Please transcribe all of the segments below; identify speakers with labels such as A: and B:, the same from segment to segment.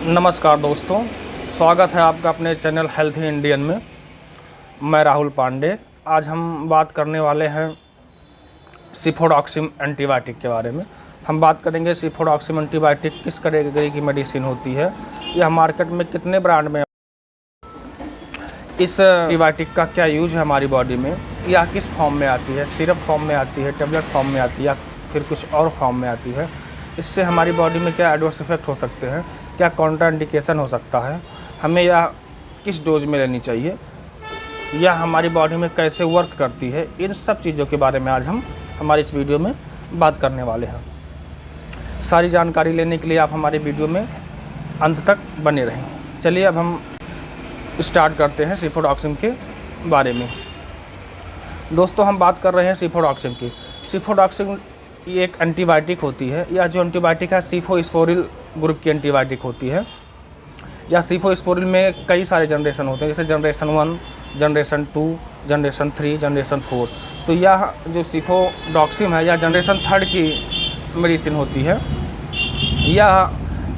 A: नमस्कार दोस्तों, स्वागत है आपका अपने चैनल हेल्थी इंडियन में। मैं राहुल पांडे। आज हम बात करने वाले हैं सिफोडॉक्सिम एंटीबायोटिक के बारे में। हम बात करेंगे सिफोडॉक्सिम एंटीबायोटिक किस कैटेगरी की मेडिसिन होती है, यह मार्केट में कितने ब्रांड में, इस एंटीबायोटिक का क्या यूज है हमारी बॉडी में, या किस फॉर्म में आती है, सिरप फॉर्म में आती है, टेबलेट फॉर्म में आती है या फिर कुछ और फॉर्म में आती है, इससे हमारी बॉडी में क्या एडवर्स इफेक्ट हो सकते हैं, क्या कॉन्ट्राइंडिकेशन हो सकता है, हमें यह किस डोज में लेनी चाहिए, या हमारी बॉडी में कैसे वर्क करती है, इन सब चीज़ों के बारे में आज हम हमारी इस वीडियो में बात करने वाले हैं। सारी जानकारी लेने के लिए आप हमारे वीडियो में अंत तक बने रहें। चलिए अब हम स्टार्ट करते हैं सिफोडॉक्सिम के बारे में। दोस्तों, हम बात कर रहे हैं सिफोडॉक्सिम की। सिफोडॉक्सिम ये एक एंटीबायोटिक होती है। यह जो एंटीबायोटिक है सिफोस्पोरिल ग्रुप की एंटीबायोटिक होती है। या सिफोस्पोरिल में कई सारे जनरेशन होते हैं, जैसे जनरेशन 1, जनरेशन 2, जनरेशन 3, जनरेशन 4। तो यह जो सिफोडॉक्सिम है, यह जनरेशन 3 की मेडिसिन होती है। यह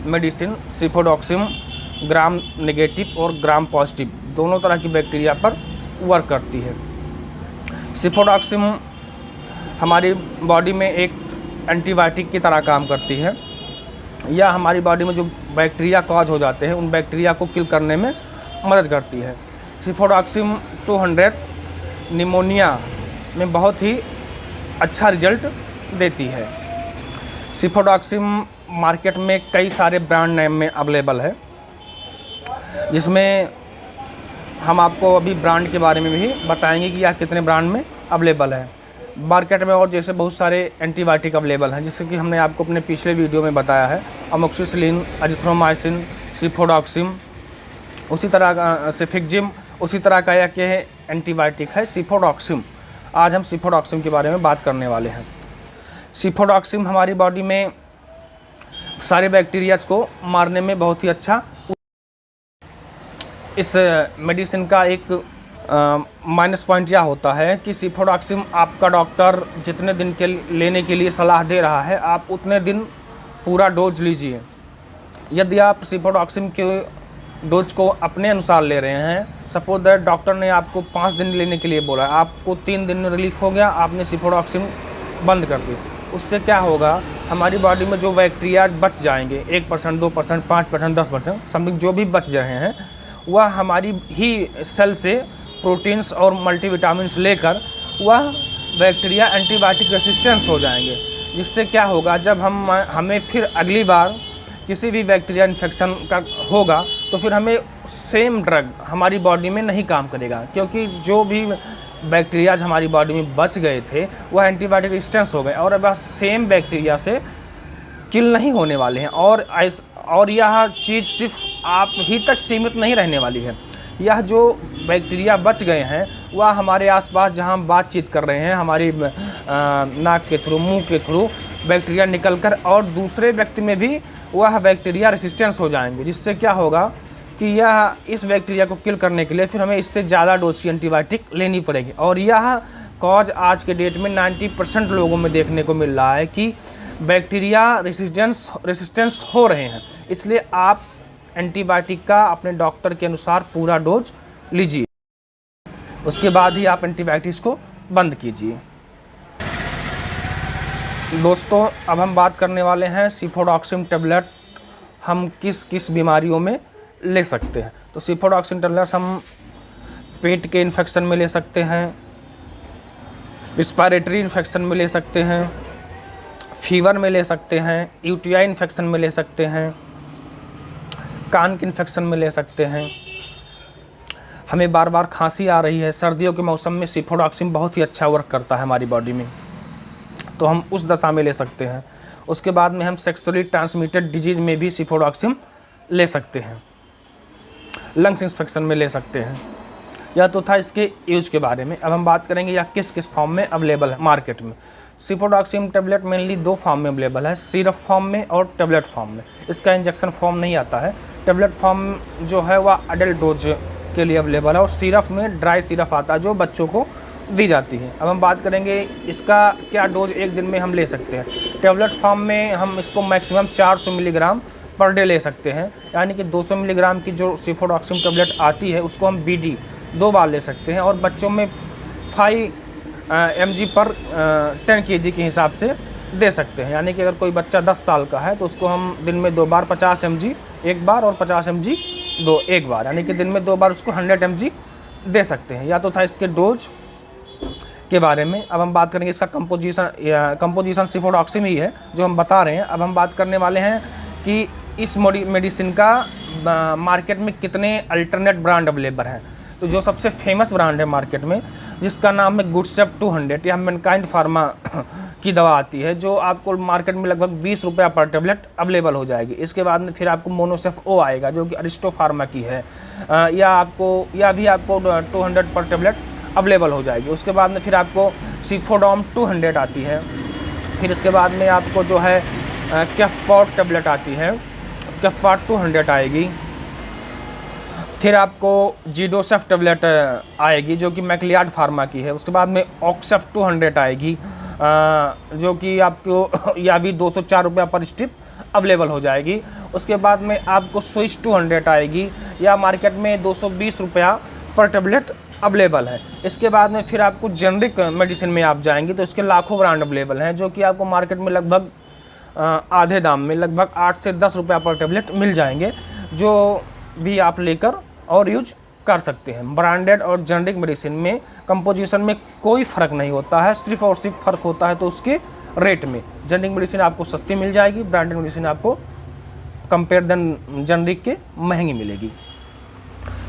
A: मेडिसिन सिफोडॉक्सिम ग्राम नेगेटिव और ग्राम पॉजिटिव दोनों तरह की बैक्टीरिया पर वर्क करती है। सिफोडॉक्सिम हमारी बॉडी में एक एंटीबायोटिक की तरह काम करती है। यह हमारी बॉडी में जो बैक्टीरिया कॉज हो जाते हैं उन बैक्टीरिया को किल करने में मदद करती है। सिफोडॉक्सिम 200 निमोनिया में बहुत ही अच्छा रिजल्ट देती है। सिफोडॉक्सिम मार्केट में कई सारे ब्रांड नेम में अवेलेबल है, जिसमें हम आपको अभी ब्रांड के बारे में भी बताएंगे कि यह कितने ब्रांड में अवेलेबल है मार्केट में। और जैसे बहुत सारे एंटीबायोटिक अवेलेबल हैं, जैसे कि हमने आपको अपने पिछले वीडियो में बताया है, अमोक्सिसिलिन, अजिथ्रोमाइसिन, सिफोडॉक्सिम, उसी तरह का सिफिक्जिम, उसी तरह का यह क्या है एंटीबायोटिक है सिफोडॉक्सिम। आज हम सिफोडॉक्सिम के बारे में बात करने वाले हैं। सिफोडॉक्सिम हमारी बॉडी में सारे बैक्टीरियाज को मारने में बहुत ही अच्छा। इस मेडिसिन का एक माइनस पॉइंट यह होता है कि सिफोडॉक्सिम आपका डॉक्टर जितने दिन के लेने के लिए सलाह दे रहा है, आप उतने दिन पूरा डोज लीजिए। यदि आप सिफोडॉक्सिम के डोज को अपने अनुसार ले रहे हैं, सपोज दैट डॉक्टर ने आपको 5 दिन लेने के लिए बोला, आपको 3 दिन में रिलीफ हो गया, आपने सिफोडॉक्सिम बंद कर दी, उससे क्या होगा, हमारी बॉडी में जो बैक्टीरियाज बच जाएंगे 1%, 2%, 5%, 10% समथिंग जो भी बच रहे हैं, वह हमारी ही सेल से प्रोटीन्स और मल्टीविटामिन्स लेकर वह बैक्टीरिया एंटीबायोटिक रेसिस्टेंस हो जाएंगे। जिससे क्या होगा, जब हमें फिर अगली बार किसी भी बैक्टीरिया इन्फेक्शन का होगा तो फिर हमें सेम ड्रग हमारी बॉडी में नहीं काम करेगा, क्योंकि जो भी बैक्टीरियाज हमारी बॉडी में बच गए थे वह एंटीबायोटिक रेसिस्टेंस हो गए और अब सेम बैक्टीरिया से किल नहीं होने वाले हैं। और यह चीज़ सिर्फ आप ही तक सीमित नहीं रहने वाली है। यह जो बैक्टीरिया बच गए हैं वह हमारे आसपास जहां हम बातचीत कर रहे हैं, हमारी नाक के थ्रू, मुंह के थ्रू बैक्टीरिया निकलकर और दूसरे व्यक्ति में भी वह बैक्टीरिया रेसिस्टेंस हो जाएंगे। जिससे क्या होगा कि यह इस बैक्टीरिया को किल करने के लिए फिर हमें इससे ज़्यादा डोज की एंटीबायोटिक लेनी पड़ेगी। और यह कॉज आज के डेट में 90% लोगों में देखने को मिल रहा है कि बैक्टीरिया रेसिस्टेंस हो रहे हैं। इसलिए आप एंटीबायोटिक का अपने डॉक्टर के अनुसार पूरा डोज लीजिए, उसके बाद ही आप एंटीबायोटिक्स को बंद कीजिए। दोस्तों, अब हम बात करने वाले हैं सिफोडॉक्सिम टेबलेट हम किस किस बीमारियों में ले सकते हैं। तो सिफोडॉक्सिम टेबलेट्स हम पेट के इन्फेक्शन में ले सकते हैं, रिस्पायरेटरी इन्फेक्शन में ले सकते हैं, फीवर में ले सकते हैं, यूटीआई इन्फेक्शन में ले सकते हैं, कान के इन्फेक्शन में ले सकते हैं, हमें बार बार खांसी आ रही है, सर्दियों के मौसम में सिफोडॉक्सिम बहुत ही अच्छा वर्क करता है हमारी बॉडी में, तो हम उस दशा में ले सकते हैं। उसके बाद में हम सेक्सुअली ट्रांसमिटेड डिजीज़ में भी सिफोडॉक्सिम ले सकते हैं, लंग्स इन्फेक्शन में ले सकते हैं। यह तो था इसके यूज के बारे में। अब हम बात करेंगे यह किस किस फॉर्म में अवेलेबल है मार्केट में। सिफोडॉक्सिम टेबलेट मेनली 2 फॉर्म में अवेलेबल है, सिरप फॉर्म में और टेबलेट फॉर्म में। इसका इंजेक्शन फॉर्म नहीं आता है। टेबलेट फॉर्म जो है वह अडल्ट डोज के लिए अवेलेबल है और सिरप में ड्राई सिरप आता है जो बच्चों को दी जाती है। अब हम बात करेंगे इसका क्या डोज एक दिन में हम ले सकते हैं। टेबलेट फॉर्म में हम इसको मैक्सिमम 400 मिलीग्राम पर डे ले सकते हैं, यानी कि 200 मिलीग्राम की जो सिफोडॉक्सिम टेबलेट आती है उसको हम BD 2 बार ले सकते हैं, और बच्चों में 5 mg पर 10 kg के हिसाब से दे सकते हैं। यानी कि अगर कोई बच्चा 10 साल का है तो उसको हम दिन में 2 बार 50 mg एक बार और 50 mg एक बार, यानी कि दिन में 2 बार उसको 100 mg दे सकते हैं। या तो था इसके डोज के बारे में। अब हम बात करेंगे इसका कंपोजिशन सिफोडॉक्सिम ही है जो हम बता रहे हैं। अब हम बात करने वाले हैं कि इस मेडिसिन का मार्केट में कितने अल्टरनेट ब्रांड अवेलेबल हैं। तो जो सबसे फेमस ब्रांड है मार्केट में, जिसका नाम है गुडसेफ 200 या मैनकाइंड फार्मा की दवा आती है, जो आपको मार्केट में लगभग 20 रुपया पर टेबलेट अवेलेबल हो जाएगी। इसके बाद में फिर आपको मोनोसेफ ओ आएगा जो कि अरिस्टो फार्मा की है, या भी आपको 200 पर टेबलेट अवेलेबल हो जाएगी। उसके बाद में फिर आपको सिफोडॉम 200 आती है। फिर इसके बाद में आपको जो है कैफपॉट टेबलेट आती है, कैफपॉट 200 आएगी। फिर आपको जीडोसेफ टेबलेट आएगी जो कि मैक्लियाड फार्मा की है। उसके बाद में ऑक्सेफ 200 आएगी जो कि आपको या भी 204 रुपया पर स्ट्रिप अवेलेबल हो जाएगी। उसके बाद में आपको स्विच 200 आएगी, या मार्केट में 220 रुपया पर टेबलेट अवेलेबल है। इसके बाद में फिर आपको जेनरिक मेडिसिन में आप जाएंगे तो इसके लाखों ब्रांड अवेलेबल हैं, जो कि आपको मार्केट में लगभग आधे दाम में लगभग 8 से 10 रुपया पर टेबलेट मिल जाएंगे, जो भी आप लेकर और यूज कर सकते हैं। ब्रांडेड और जेनरिक मेडिसिन में कंपोजिशन में कोई फ़र्क नहीं होता है, सिर्फ और सिर्फ फ़र्क होता है तो उसके रेट में। जेनरिक मेडिसिन आपको सस्ती मिल जाएगी, ब्रांडेड मेडिसिन आपको कंपेयर देन जेनरिक के महंगी मिलेगी।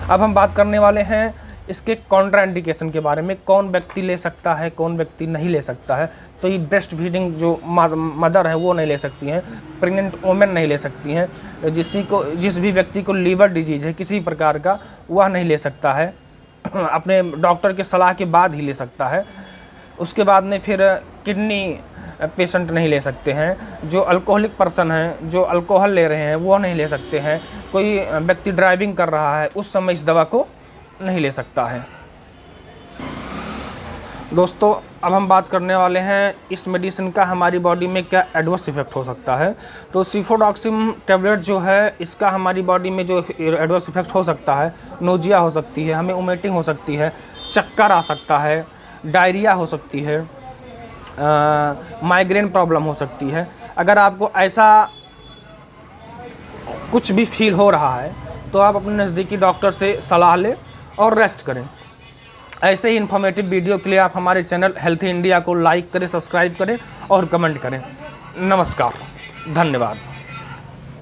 A: अब हम बात करने वाले हैं इसके कॉन्ट्राइंडिकेशन के बारे में, कौन व्यक्ति ले सकता है, कौन व्यक्ति नहीं ले सकता है। तो ये ब्रेस्ट फीडिंग जो मदर है वो नहीं ले सकती हैं, प्रेग्नेंट वोमेन नहीं ले सकती हैं, जिस भी व्यक्ति को लीवर डिजीज़ है किसी प्रकार का वह नहीं ले सकता है, अपने डॉक्टर के सलाह के बाद ही ले सकता है। उसके बाद में फिर किडनी पेशेंट नहीं ले सकते हैं, जो अल्कोहलिक पर्सन हैं, जो अल्कोहल ले रहे हैं वो नहीं ले सकते हैं, कोई व्यक्ति ड्राइविंग कर रहा है उस समय इस दवा को नहीं ले सकता है। दोस्तों अब हम बात करने वाले हैं इस मेडिसिन का हमारी बॉडी में क्या एडवर्स इफेक्ट हो सकता है। तो सिफोडॉक्सिम टेबलेट जो है इसका हमारी बॉडी में जो एडवर्स इफेक्ट हो सकता है, नोजिया हो सकती है, हमें वोमिटिंग हो सकती है, चक्कर आ सकता है, डायरिया हो सकती है, माइग्रेन प्रॉब्लम हो सकती है। अगर आपको ऐसा कुछ भी फील हो रहा है तो आप अपने नज़दीकी डॉक्टर से सलाह लें और रेस्ट करें। ऐसे ही इन्फॉर्मेटिव वीडियो के लिए आप हमारे चैनल हेल्थी इंडिया को लाइक करें, सब्सक्राइब करें और कमेंट करें। नमस्कार, धन्यवाद।